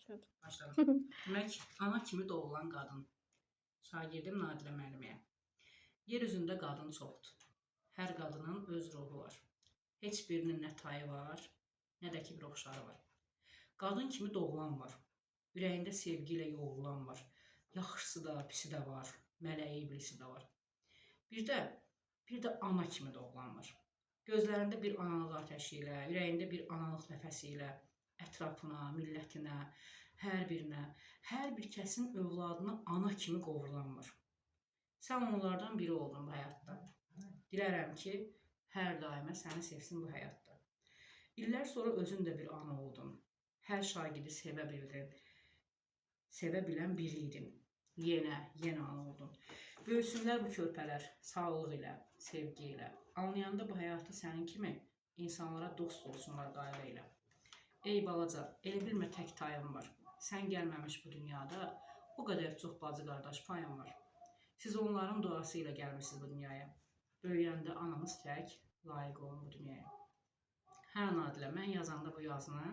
Başladım. Başladım. Demək, ana kimi doğulan qadın. Şagirdim Nadirə müəlliməyə. Yer üzündə qadın çoxdur. Hər qadının öz ruhu var. Heç birinin nə tayı var, nə də ki bir oxşarı var. Qadın kimi doğulan var. Ürəyində sevgi ilə yoğrulan var. Yaxşısı da, pisi də var. Mələyi, iblisi də var. Bir də ana kimi doğulan var. Gözlərində bir analıq atəşi ilə, ürəyində bir analıq nəfəsi ilə ətrafına, millətinə, hər birinə, hər bir kəsin övladına ana kimi qovrulan var. Sən onlardan biri oldun bu həyatda. Dilərəm ki, hər daimə səni sevsin bu həyatda. İllər sonra özün də bir ana oldun. Hər şagirdi sevə bildin. Sevə bilən biri idin. Yenə ana oldun. Böyüsünlər bu körpələr sağlıq ilə, sevgi ilə. Anlayanda bu həyatda sənin kimi insanlara dost olsunlar qayğı ilə. Ey balaca, elə bilmə tək tayın var. Sən gəlməmiş bu dünyada o qədər çox bacı qardaş payın var. Siz onların duası ilə gəlmişsiniz bu dünyaya. Böyüyəndə anamız tək layiq olun bu dünyaya. Hə Nadilə, mən yazanda bu yazını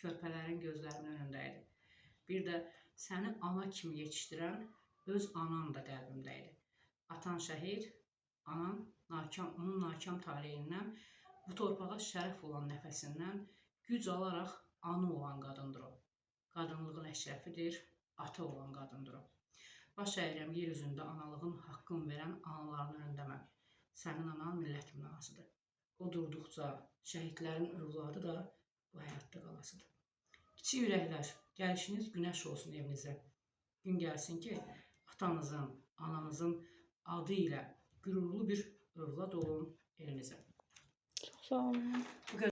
körpələrin gözlərimin önündəydi. Bir də səni ana kimi yetişdirən öz anan da qəlbimdəydi. Atan şəhid, anan onun nakam taleyindən, bu torpağa şərəf olan nəfəsindən güc alaraq ana olan qadındır o. Qadınlığın əşrəfidir, ata olan qadındır o. Baş əyirəm yer üzündə analığın haqqını verən anaların önündə mən. Sənin anan millətimin anasıdır. O durduqca şəhidlərin övladı da bu həyatda qalasıdır. Kiçik ürəklər, gəlişiniz günəş olsun evinizə. Gün gəlsin ki, atanızın, ananızın adı ilə qürurlu bir övlad olun elinizə. Çok sağ olun.